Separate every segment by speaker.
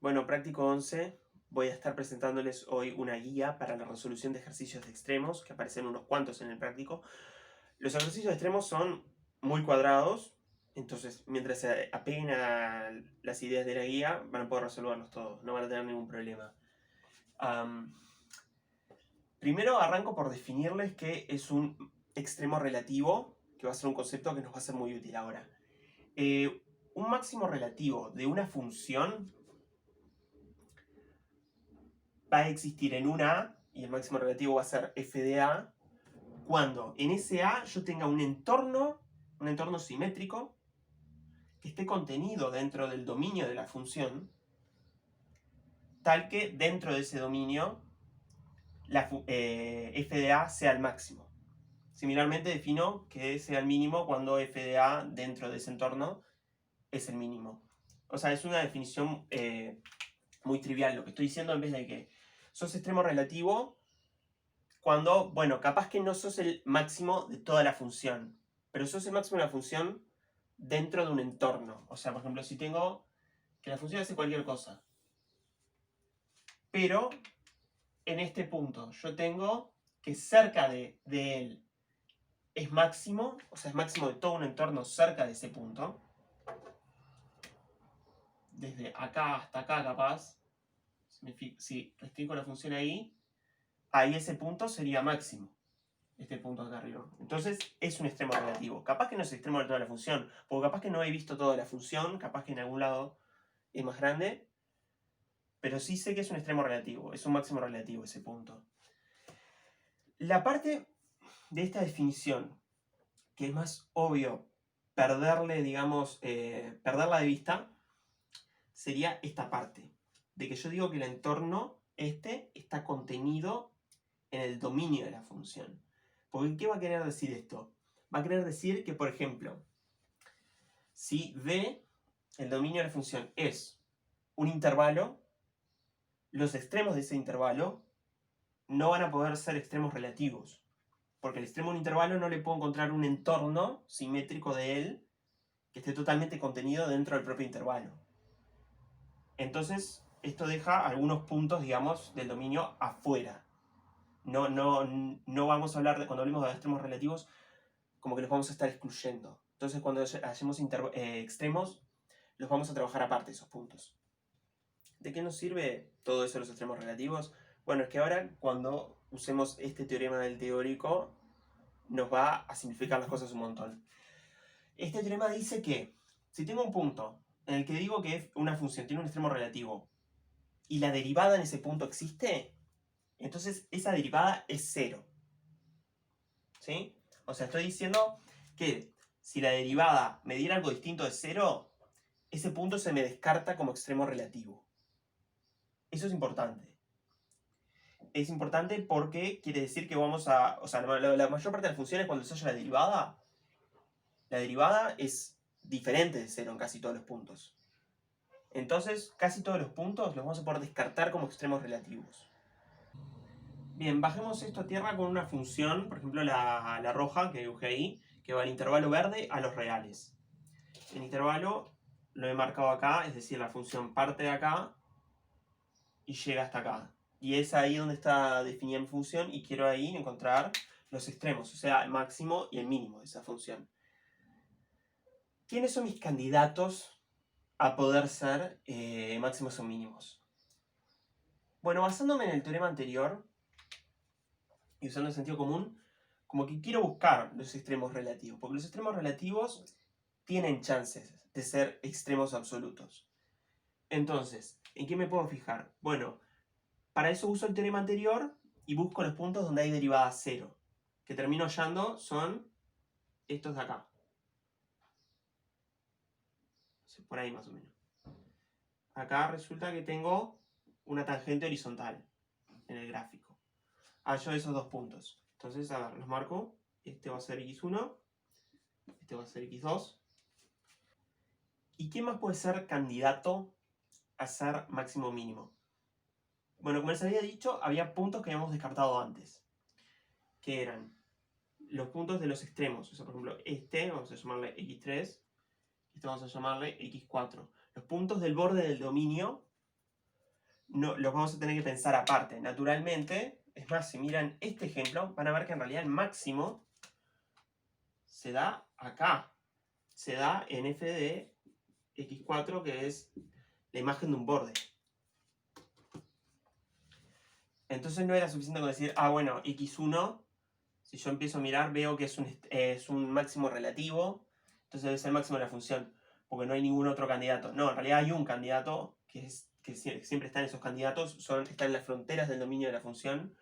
Speaker 1: Bueno, práctico 11, voy a estar presentándoles hoy una guía para la resolución de ejercicios de extremos, que aparecen unos cuantos en el práctico. Los ejercicios de extremos son muy cuadrados, entonces mientras se apeguen a las ideas de la guía, van a poder resolverlos todos, no van a tener ningún problema. Primero arranco por definirles qué es un extremo relativo, que va a ser un concepto que nos va a ser muy útil ahora. Un máximo relativo de una función va a existir en una A, y el máximo relativo va a ser f de A, cuando en ese A yo tenga un entorno simétrico, que esté contenido dentro del dominio de la función, tal que dentro de ese dominio f de A sea el máximo. Similarmente defino que sea el mínimo cuando f de A dentro de ese entorno es el mínimo. O sea, es una definición muy trivial. Lo que estoy diciendo, en vez de que sos extremo relativo cuando, bueno, capaz que no sos el máximo de toda la función, pero sos el máximo de la función dentro de un entorno. O sea, por ejemplo, si tengo que la función hace cualquier cosa, pero en este punto yo tengo que cerca de él es máximo, o sea, es máximo de todo un entorno cerca de ese punto, desde acá hasta acá capaz, si restringo la función ahí ese punto sería máximo. Este punto acá arriba. Entonces es un extremo relativo. Capaz que no es extremo de toda la función, porque capaz que no he visto toda la función, capaz que en algún lado es más grande, pero sí sé que es un extremo relativo, es un máximo relativo ese punto. La parte de esta definición, que es más obvio perderle, digamos, perderla de vista, sería esta parte, de que yo digo que el entorno está contenido en el dominio de la función. Porque, ¿qué va a querer decir esto? Va a querer decir que, por ejemplo, si D, el dominio de la función, es un intervalo, los extremos de ese intervalo no van a poder ser extremos relativos. Porque el extremo de un intervalo no le puedo encontrar un entorno simétrico de él que esté totalmente contenido dentro del propio intervalo. Entonces, esto deja algunos puntos, digamos, del dominio afuera. No vamos a hablar de, cuando hablemos de extremos relativos, como que los vamos a estar excluyendo. Entonces, cuando hacemos extremos, los vamos a trabajar aparte, esos puntos. ¿De qué nos sirve todo eso de los extremos relativos? Bueno, es que ahora cuando usemos este teorema del teórico, nos va a simplificar las cosas un montón. Este teorema dice que si tengo un punto en el que digo que una función tiene un extremo relativo y la derivada en ese punto existe, entonces esa derivada es cero. ¿Sí? O sea, estoy diciendo que si la derivada me diera algo distinto de cero, ese punto se me descarta como extremo relativo. Eso es importante. Es importante porque quiere decir que vamos a... O sea, la mayor parte de las funciones, cuando se halla la derivada es diferente de cero en casi todos los puntos. Entonces, casi todos los puntos los vamos a poder descartar como extremos relativos. Bien, bajemos esto a tierra con una función, por ejemplo la roja que dibujé ahí, que va del intervalo verde a los reales. El intervalo lo he marcado acá, es decir, la función parte de acá y llega hasta acá. Y es ahí donde está definida mi función y quiero ahí encontrar los extremos, o sea, el máximo y el mínimo de esa función. ¿Quiénes son mis candidatos a poder ser máximos o mínimos? Bueno, basándome en el teorema anterior y usando el sentido común, como que quiero buscar los extremos relativos, porque los extremos relativos tienen chances de ser extremos absolutos. Entonces, ¿en qué me puedo fijar? Bueno, para eso uso el teorema anterior y busco los puntos donde hay derivada cero. Que termino hallando son estos de acá. Por ahí más o menos. Acá resulta que tengo una tangente horizontal en el gráfico. Hallo esos dos puntos. Entonces, a ver, los marco. Este va a ser x1, este va a ser x2. ¿Y quién más puede ser candidato a ser máximo o mínimo? Bueno, como les había dicho, había puntos que habíamos descartado antes, que eran los puntos de los extremos. O sea, por ejemplo, este vamos a llamarle x3, este vamos a llamarle x4. Los puntos del borde del dominio no, los vamos a tener que pensar aparte. Naturalmente, es más, si miran este ejemplo, van a ver que en realidad el máximo se da acá. Se da en f de x4, que es la imagen de un borde. Entonces no era suficiente con decir, bueno, x1, si yo empiezo a mirar, veo que es un máximo relativo, entonces debe ser el máximo de la función, porque no hay ningún otro candidato. No, en realidad hay un candidato, que siempre están esos candidatos, están en las fronteras del dominio de la función,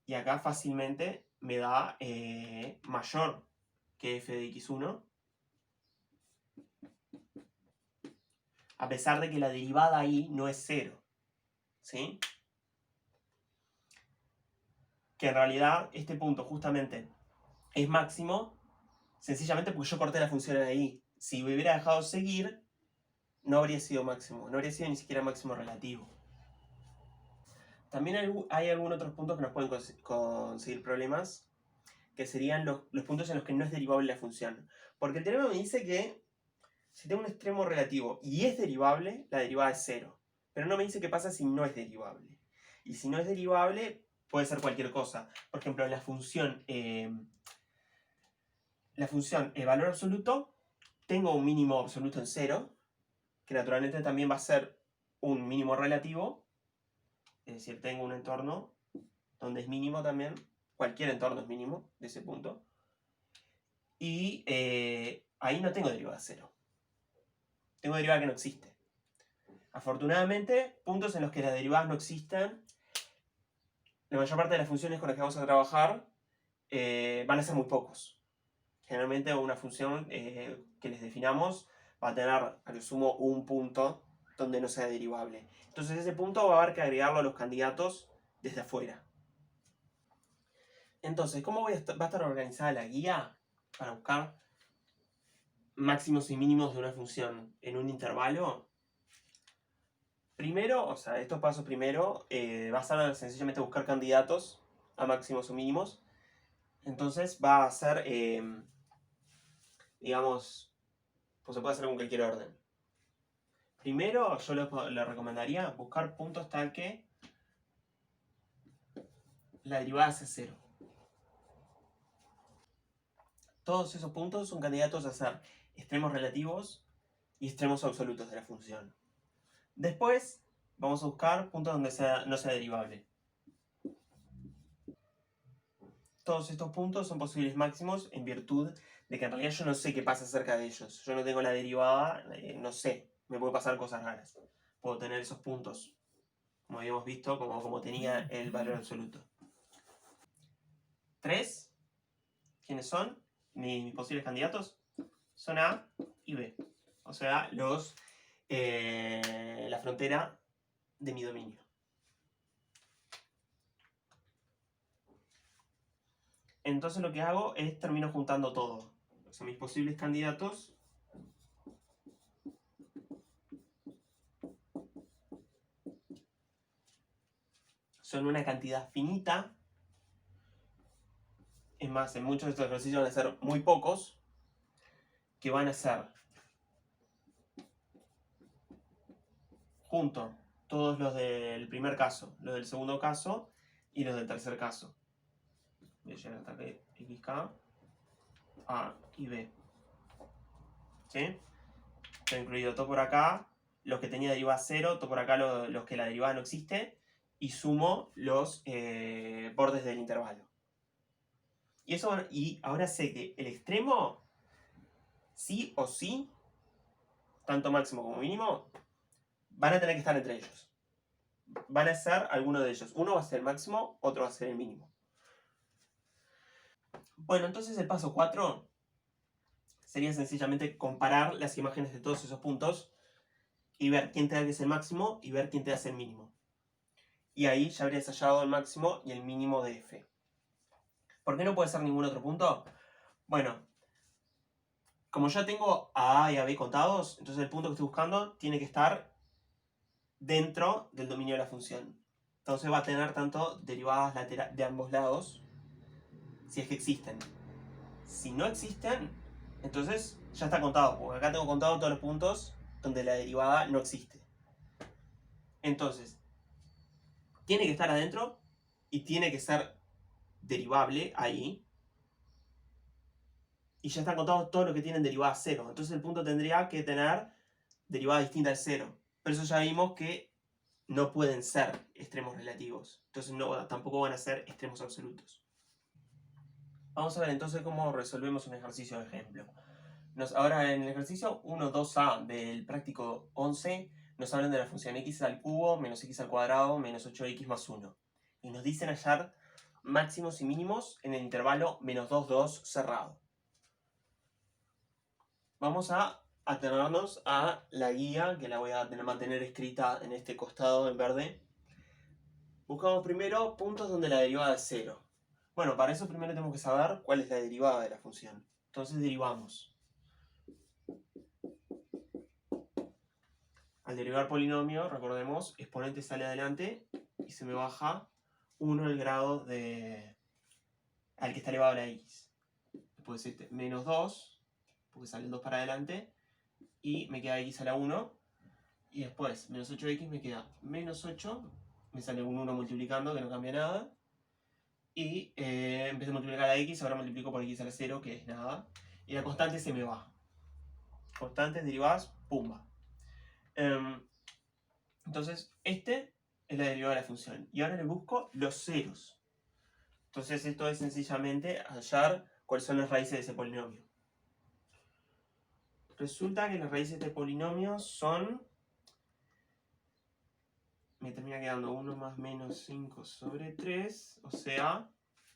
Speaker 1: y acá fácilmente me da mayor que f de x1, a pesar de que la derivada ahí no es 0, ¿sí? Que en realidad este punto justamente es máximo, sencillamente porque yo corté la función ahí. Si me hubiera dejado seguir, no habría sido máximo, no habría sido ni siquiera máximo relativo. También hay algunos otros puntos que nos pueden conseguir problemas, que serían los puntos en los que no es derivable la función. Porque el teorema me dice que si tengo un extremo relativo y es derivable, la derivada es 0. Pero no me dice qué pasa si no es derivable. Y si no es derivable, puede ser cualquier cosa. Por ejemplo, la función valor absoluto, tengo un mínimo absoluto en 0, que naturalmente también va a ser un mínimo relativo. Es decir, tengo un entorno donde es mínimo también. Cualquier entorno es mínimo de ese punto. Y ahí no tengo derivada 0. Tengo derivada que no existe. Afortunadamente, puntos en los que las derivadas no existen, la mayor parte de las funciones con las que vamos a trabajar van a ser muy pocos. Generalmente una función que les definamos va a tener a lo sumo un punto donde no sea derivable. Entonces ese punto va a haber que agregarlo a los candidatos desde afuera. Entonces, ¿cómo va a estar organizada la guía para buscar máximos y mínimos de una función en un intervalo? Primero, o sea, estos pasos primero, va a ser sencillamente buscar candidatos a máximos o mínimos. Entonces va a ser, digamos, pues se puede hacer con cualquier orden. Primero, yo le recomendaría buscar puntos tal que la derivada sea 0. Todos esos puntos son candidatos a ser extremos relativos y extremos absolutos de la función. Después, vamos a buscar puntos donde no sea derivable. Todos estos puntos son posibles máximos en virtud de que en realidad yo no sé qué pasa acerca de ellos. Yo no tengo la derivada, no sé, me puede pasar cosas raras. Puedo tener esos puntos, como habíamos visto, como tenía el valor absoluto. 3, ¿quiénes son? Mis posibles candidatos son A y B. O sea, la frontera de mi dominio. Entonces lo que hago es termino juntando todo. O sea, mis posibles candidatos son una cantidad finita. Es más, en muchos de estos ejercicios van a ser muy pocos, que van a ser junto todos los del primer caso, los del segundo caso y los del tercer caso. Voy a llegar hasta que xk, A y B. ¿Sí? Está incluido todo por acá, los que tenía derivada 0, todo por acá los que la derivada no existe, y sumo los bordes del intervalo. Y ahora sé que el extremo, sí o sí, tanto máximo como mínimo, van a tener que estar entre ellos. Van a ser alguno de ellos. Uno va a ser el máximo, otro va a ser el mínimo. Bueno, entonces el paso 4 sería sencillamente comparar las imágenes de todos esos puntos y ver quién te da que es el máximo y ver quién te da el mínimo. Y ahí ya habrías hallado el máximo y el mínimo de f. ¿Por qué no puede ser ningún otro punto? Bueno, como ya tengo a A y a B contados, entonces el punto que estoy buscando tiene que estar dentro del dominio de la función. Entonces va a tener tanto derivadas de ambos lados, si es que existen. Si no existen, entonces ya está contado, porque acá tengo contado todos los puntos donde la derivada no existe. Entonces, tiene que estar adentro y tiene que ser derivable ahí. Y ya están contados todos los que tienen derivada cero. Entonces el punto tendría que tener derivada distinta de cero. Pero eso ya vimos que no pueden ser extremos relativos. Entonces tampoco van a ser extremos absolutos. Vamos a ver entonces cómo resolvemos un ejercicio de ejemplo. Ahora en el ejercicio 1.2a del práctico 11 nos hablan de la función x al cubo menos x al cuadrado menos 8x más 1. Y nos dicen hallar máximos y mínimos en el intervalo menos 2, 2 cerrado. Vamos a atenernos a la guía, que la voy a mantener escrita en este costado en verde. Buscamos primero puntos donde la derivada es 0. Bueno, para eso primero tenemos que saber cuál es la derivada de la función. Entonces derivamos. Al derivar polinomio, recordemos, exponente sale adelante y se me baja 1 el grado al que está elevado a la x. Después menos 2, porque sale el 2 para adelante, y me queda x a la 1. Y después, menos 8x me queda menos 8, me sale un 1 multiplicando, que no cambia nada. Y en vez de multiplicar a x, ahora multiplico por x a la 0, que es nada. Y la constante se me va. Constantes derivadas, pumba. Entonces, este es la derivada de la función. Y ahora le busco los ceros. Entonces, esto es sencillamente hallar cuáles son las raíces de ese polinomio. Resulta que las raíces de este polinomio son... me termina quedando 1 más menos 5 sobre 3, o sea,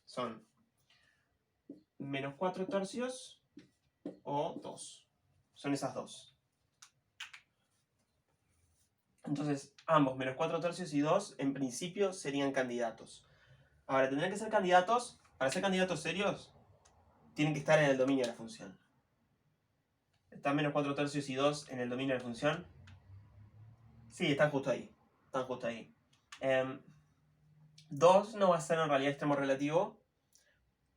Speaker 1: son menos 4 tercios o 2. Son esas dos. Entonces, ambos, menos 4 tercios y 2, en principio serían candidatos. Ahora, tendrían que ser candidatos, para ser candidatos serios, tienen que estar en el dominio de la función. ¿Están menos 4 tercios y 2 en el dominio de la función? Sí, están justo ahí. Están justo ahí. 2 no va a ser en realidad extremo relativo,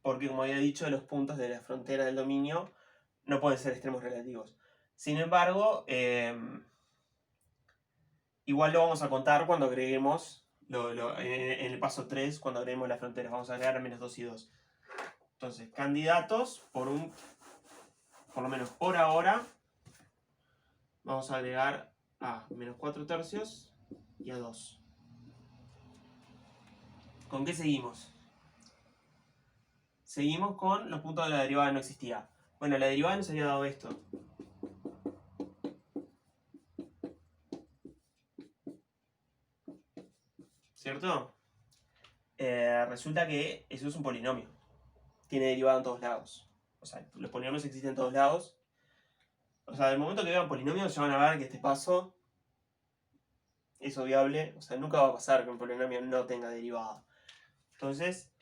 Speaker 1: porque como había dicho, los puntos de la frontera del dominio no pueden ser extremos relativos. Sin embargo, igual lo vamos a contar cuando agreguemos, en el paso 3, cuando agreguemos las fronteras, vamos a agregar menos 2 y 2. Entonces, candidatos, por lo menos por ahora, vamos a agregar a menos 4 tercios y a 2. ¿Con qué seguimos? Seguimos con los puntos de la derivada no existía. Bueno, la derivada nos había dado esto. ¿Cierto? Resulta que eso es un polinomio. Tiene derivada en todos lados. O sea, los polinomios existen en todos lados. O sea, del momento que vean polinomios ya van a ver que este paso es obviable. O sea, nunca va a pasar que un polinomio no tenga derivada. Entonces,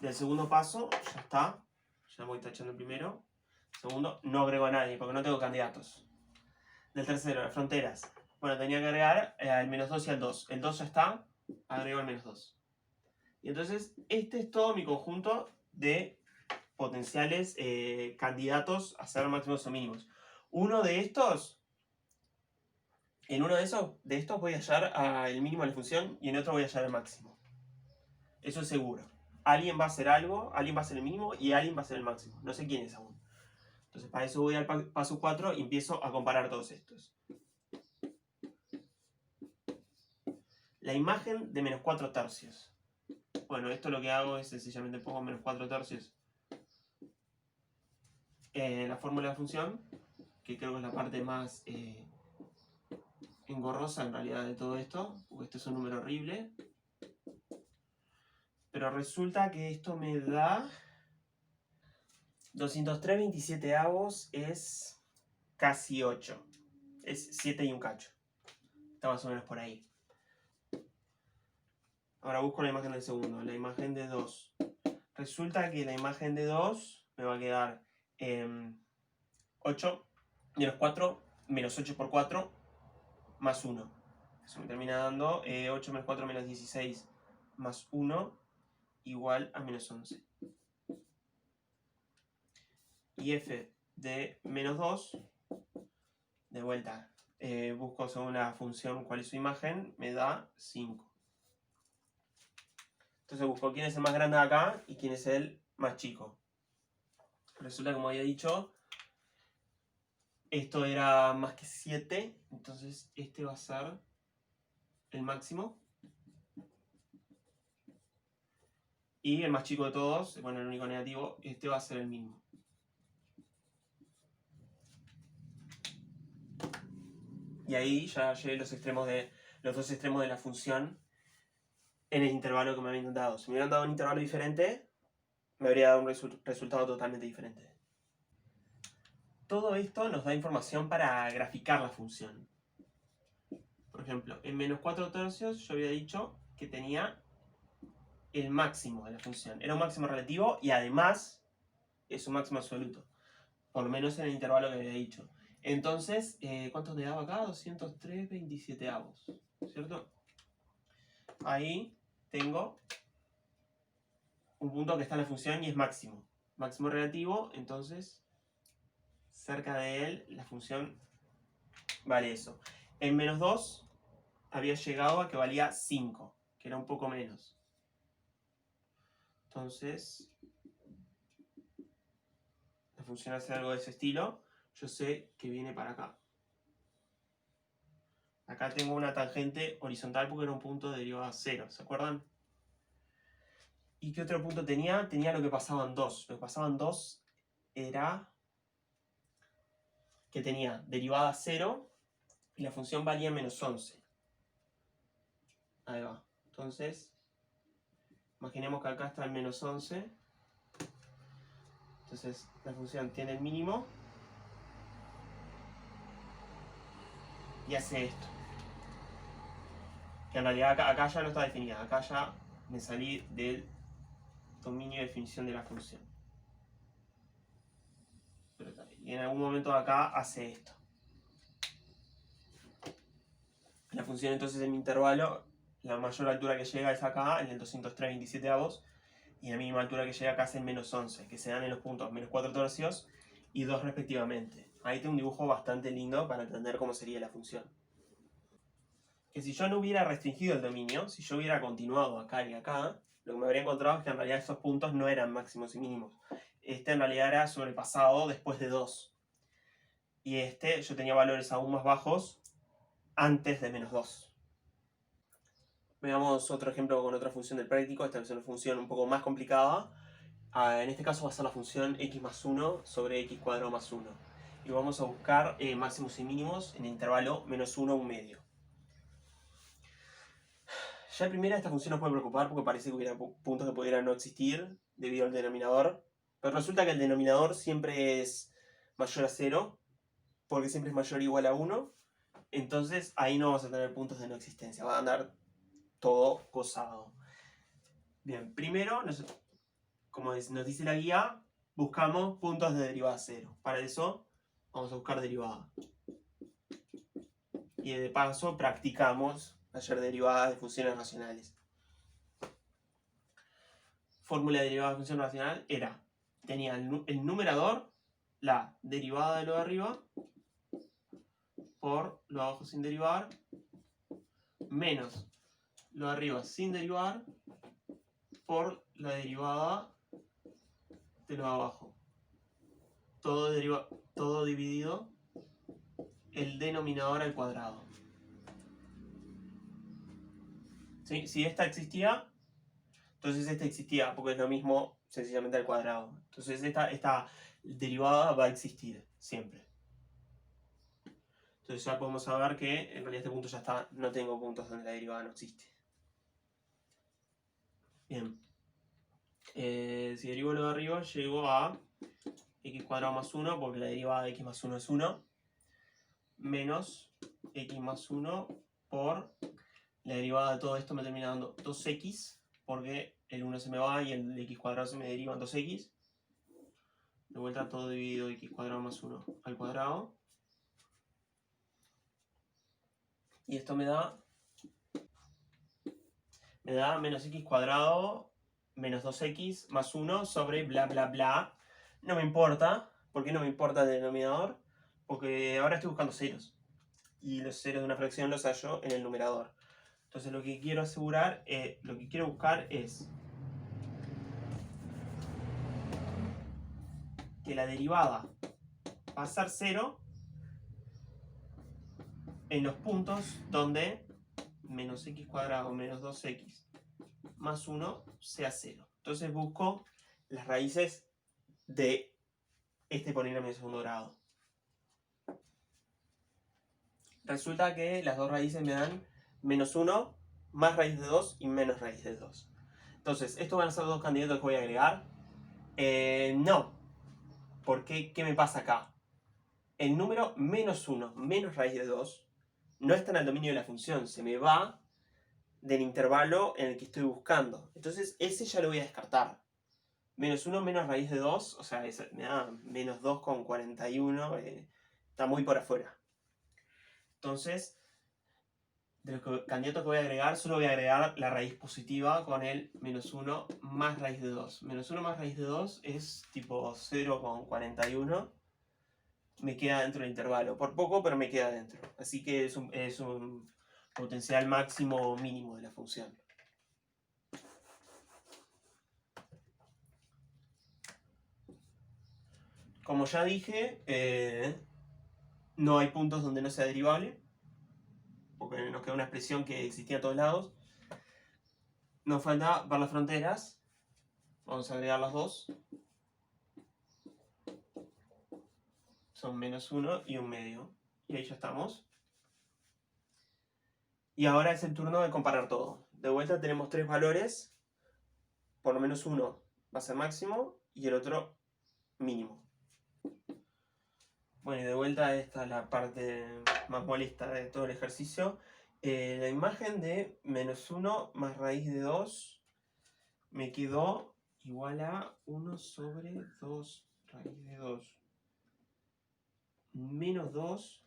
Speaker 1: del segundo paso ya está. Ya voy tachando el primero. Segundo, no agrego a nadie porque no tengo candidatos. Del tercero, las fronteras. Bueno, tenía que agregar al menos 2 y al 2. El 2 ya está, agrego el menos 2. Y entonces, este es todo mi conjunto de potenciales candidatos a ser máximos o mínimos. Uno de estos, en uno de estos voy a hallar el mínimo de la función y en otro voy a hallar el máximo. Eso es seguro. Alguien va a hacer algo, alguien va a hacer el mínimo y alguien va a hacer el máximo. No sé quién es aún. Entonces, para eso voy al paso 4 y empiezo a comparar todos estos. La imagen de menos 4 tercios. Bueno, esto lo que hago es sencillamente pongo menos 4 tercios en la fórmula de función, que creo que es la parte más engorrosa en realidad de todo esto, porque esto es un número horrible. Pero resulta que esto me da 203/27 es casi 8. Es 7 y un cacho. Está más o menos por ahí. Ahora busco la imagen del segundo, la imagen de 2. Resulta que la imagen de 2 me va a quedar 8 menos 4 menos 8 por 4 más 1. Eso me termina dando 8 menos 4 menos 16 más 1 igual a menos 11. Y f de menos 2, de vuelta, busco según la función cuál es su imagen, me da 5. Entonces busco quién es el más grande de acá y quién es el más chico. Resulta, como había dicho, esto era más que 7, entonces este va a ser el máximo. Y el más chico de todos, bueno, el único negativo, este va a ser el mínimo. Y ahí ya llegué los dos extremos de la función en el intervalo que me habían dado. Si me hubieran dado un intervalo diferente, me habría dado un resultado totalmente diferente. Todo esto nos da información para graficar la función. Por ejemplo, en menos 4 tercios yo había dicho que tenía el máximo de la función. Era un máximo relativo y además es un máximo absoluto. Por lo menos en el intervalo que había dicho. Entonces, ¿cuánto te daba acá? 203/27avos, ¿cierto? Ahí tengo un punto que está en la función y es máximo. Máximo relativo, entonces cerca de él la función vale eso. En menos 2 había llegado a que valía 5, que era un poco menos. Entonces, la función hace algo de ese estilo. Yo sé que viene para acá. Acá tengo una tangente horizontal porque era un punto de derivada 0, ¿se acuerdan? ¿Y qué otro punto tenía? Tenía lo que pasaba en 2. Lo que pasaba en 2 era que tenía derivada 0 y la función valía menos 11. Ahí va. Entonces, imaginemos que acá está el menos 11. Entonces, la función tiene el mínimo y hace esto. Que en realidad acá ya no está definida. Acá ya me salí del dominio de definición de la función. Y en algún momento acá hace esto. La función entonces en mi intervalo, la mayor altura que llega es acá, en el 203/27avos, y la mínima altura que llega acá es en menos 11, que se dan en los puntos menos 4 tercios y 2 respectivamente. Ahí tengo un dibujo bastante lindo para entender cómo sería la función. Que si yo no hubiera restringido el dominio, si yo hubiera continuado acá y acá, lo que me habría encontrado es que en realidad esos puntos no eran máximos y mínimos. Este en realidad era sobrepasado después de 2. Y este yo tenía valores aún más bajos antes de menos 2. Veamos otro ejemplo con otra función del práctico. Esta es una función un poco más complicada. En este caso va a ser la función x más 1 sobre x cuadrado más 1. Y vamos a buscar máximos y mínimos en el intervalo menos 1 a 1 medio. Ya de primera esta función nos puede preocupar porque parece que hubiera puntos que pudieran no existir debido al denominador. Pero resulta que el denominador siempre es mayor a 0, porque siempre es mayor o igual a 1. Entonces ahí no vamos a tener puntos de no existencia, va a andar todo gozado. Bien, primero, como nos dice la guía, buscamos puntos de derivada 0. Para eso vamos a buscar derivada. Y de paso practicamos hacer derivadas de funciones racionales. Fórmula de derivada de función racional era, tenía el numerador, la derivada de lo de arriba, por lo de abajo sin derivar, menos lo de arriba sin derivar, por la derivada de lo de abajo. Todo dividido el denominador al cuadrado. ¿Sí? Si esta existía, entonces esta existía, porque es lo mismo sencillamente al cuadrado. Entonces esta derivada va a existir siempre. Entonces ya podemos saber que en realidad este punto ya está, no tengo puntos donde la derivada no existe. Bien. Si derivo lo de arriba, llego a x cuadrado más 1, porque la derivada de x más 1 es 1, menos x más 1 por la derivada de todo esto me termina dando 2x, porque el 1 se me va y el x cuadrado se me deriva en 2x. De vuelta todo dividido x cuadrado más 1 al cuadrado. Y esto me da menos x cuadrado menos 2x más 1 sobre bla bla bla. No me importa. ¿Por qué no me importa el denominador? Porque ahora estoy buscando ceros. Y los ceros de una fracción los hallo en el numerador. Entonces lo que quiero asegurar, lo que quiero buscar es que la derivada va a ser 0 en los puntos donde menos x cuadrado menos 2x más 1 sea 0. Entonces busco las raíces de este polinomio de segundo grado. Resulta que las dos raíces me dan menos 1 más raíz de 2 y menos raíz de 2. Entonces, ¿estos van a ser los dos candidatos que voy a agregar? No. ¿Por qué? ¿Qué me pasa acá? El número menos 1 menos raíz de 2 no está en el dominio de la función, se me va del intervalo en el que estoy buscando. Entonces, ese ya lo voy a descartar. Menos 1 menos raíz de 2, o sea, me da menos 2,41, está muy por afuera. Entonces, de los candidatos que voy a agregar, solo voy a agregar la raíz positiva con el menos 1 más raíz de 2. Menos 1 más raíz de 2 es tipo 0,41. Me queda dentro del intervalo. Por poco, pero me queda dentro. Así que es un potencial máximo o mínimo de la función. Como ya dije, no hay puntos donde no sea derivable, porque nos queda una expresión que existía a todos lados. Nos falta ver las fronteras. Vamos a agregar las dos. Son menos 1 y un medio. Y ahí ya estamos. Y ahora es el turno de comparar todo. De vuelta tenemos tres valores. Por lo menos uno va a ser máximo y el otro mínimo. Bueno, y de vuelta esta es la parte más molesta de todo el ejercicio. La imagen de menos 1 más raíz de 2 me quedó igual a 1 sobre 2 raíz de 2 menos 2,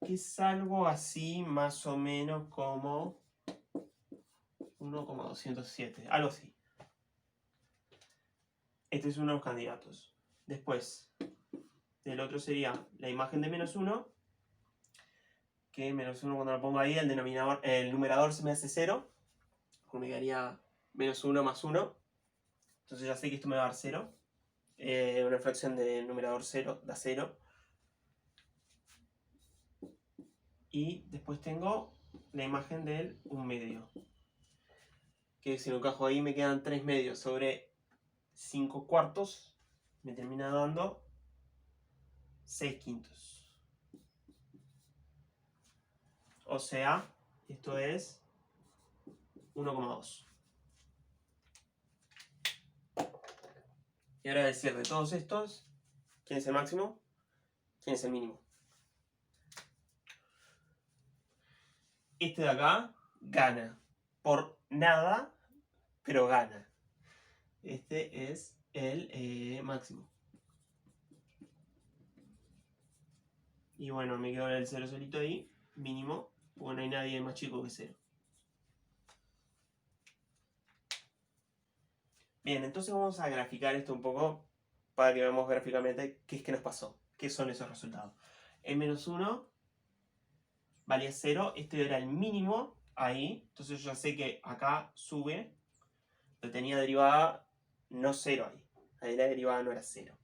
Speaker 1: que es algo así más o menos como 1,207, algo así. Este es uno de los candidatos. Después, el otro sería la imagen de menos 1, que menos 1 cuando lo pongo ahí, el numerador se me hace 0, me quedaría menos 1 más 1, entonces ya sé que esto me va a dar 0, una fracción del numerador 0 da 0, y después tengo la imagen del 1 medio, que si lo encajo ahí me quedan 3 medios sobre 5 cuartos, me termina dando 6 quintos. O sea, esto es 1,2. Y ahora decir de todos estos, ¿quién es el máximo? ¿Quién es el mínimo? Este de acá gana. Por nada, pero gana. Este es el máximo. Y bueno, me quedo el 0 solito ahí, mínimo, porque no hay nadie más chico que 0. Bien, entonces vamos a graficar esto un poco para que veamos gráficamente qué es que nos pasó, qué son esos resultados. El menos 1 valía 0, este era el mínimo ahí, entonces yo ya sé que acá sube, lo tenía derivada no 0 ahí la derivada no era 0.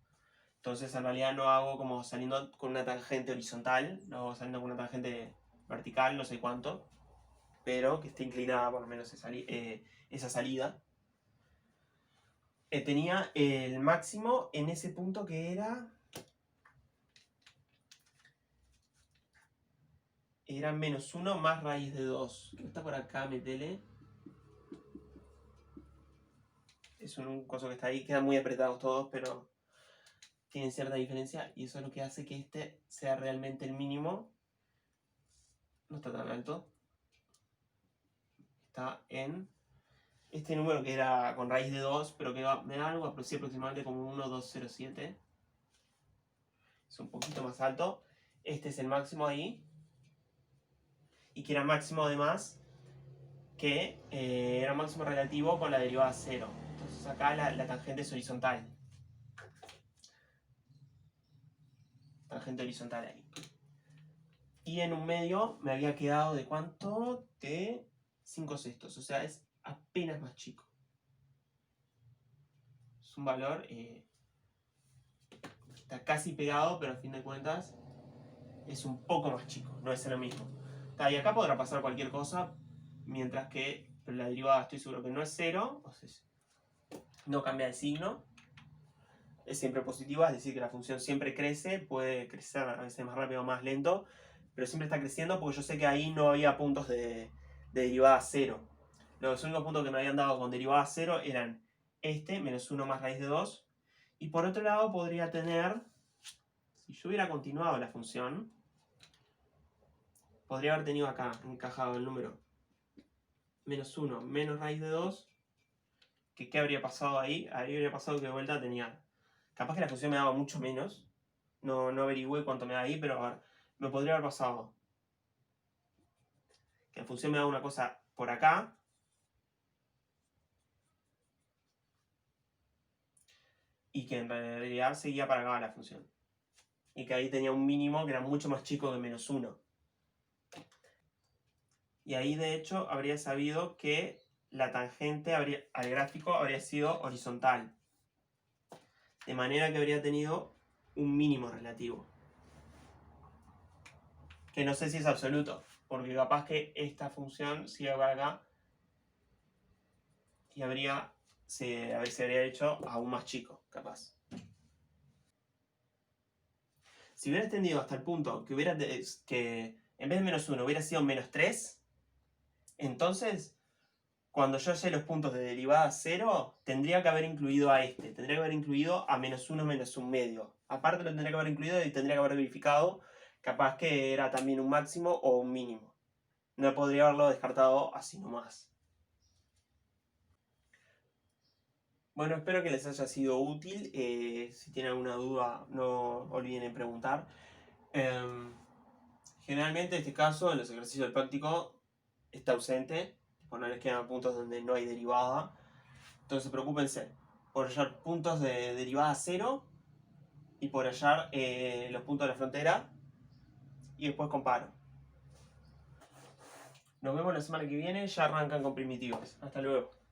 Speaker 1: Entonces en realidad no hago como saliendo con una tangente horizontal, no hago saliendo con una tangente vertical, no sé cuánto, pero que esté inclinada por lo menos esa salida. Tenía el máximo en ese punto que era menos 1 más raíz de 2. ¿Qué está por acá? Metele. Es un coso que está ahí, quedan muy apretados todos, pero tienen cierta diferencia y eso es lo que hace que este sea realmente el mínimo. No está tan alto. Está en este número que era con raíz de 2, pero que me da algo aproximadamente como 1,207. Es un poquito más alto. Este es el máximo ahí. Y que era máximo además, que era máximo relativo con la derivada 0. Entonces acá la tangente es horizontal. Tangente horizontal ahí. Y en un medio me había quedado de cuánto? De 5/6. O sea, es apenas más chico. Es un valor está casi pegado, pero a fin de cuentas es un poco más chico, no es lo mismo. Y acá podrá pasar cualquier cosa, mientras que la derivada estoy seguro que no es 0, o sea, no cambia de signo, es siempre positiva, es decir, que la función siempre crece, puede crecer a veces más rápido o más lento, pero siempre está creciendo porque yo sé que ahí no había puntos de derivada 0. Los únicos puntos que me habían dado con derivada 0 eran este, menos 1 más raíz de 2, y por otro lado podría tener, si yo hubiera continuado la función, podría haber tenido acá encajado el número menos 1 menos raíz de 2, que ¿qué habría pasado ahí? Ahí habría pasado que de vuelta tenía, capaz que la función me daba mucho menos, no averigüé cuánto me da ahí, pero a ver, me podría haber pasado que la función me da una cosa por acá, y que en realidad seguía para acá la función. Y que ahí tenía un mínimo que era mucho más chico que menos 1. Y ahí de hecho habría sabido que la tangente al gráfico habría sido horizontal. De manera que habría tenido un mínimo relativo. Que no sé si es absoluto, porque capaz que esta función sigue para acá y se habría hecho aún más chico, capaz. Si hubiera extendido hasta el punto que en vez de menos 1 hubiera sido menos 3, entonces, cuando yo sé los puntos de derivada 0, tendría que haber incluido a este. Tendría que haber incluido a menos 1 menos un medio. Aparte lo tendría que haber incluido y tendría que haber verificado capaz que era también un máximo o un mínimo. No podría haberlo descartado así nomás. Bueno, espero que les haya sido útil. Si tienen alguna duda, no olviden en preguntar. Generalmente en este caso, en los ejercicios del práctico, está ausente. No les quedan puntos donde no hay derivada. Entonces preocúpense por hallar puntos de derivada 0 y por hallar los puntos de la frontera. Y después comparo. Nos vemos la semana que viene. Ya arrancan con primitivos. Hasta luego.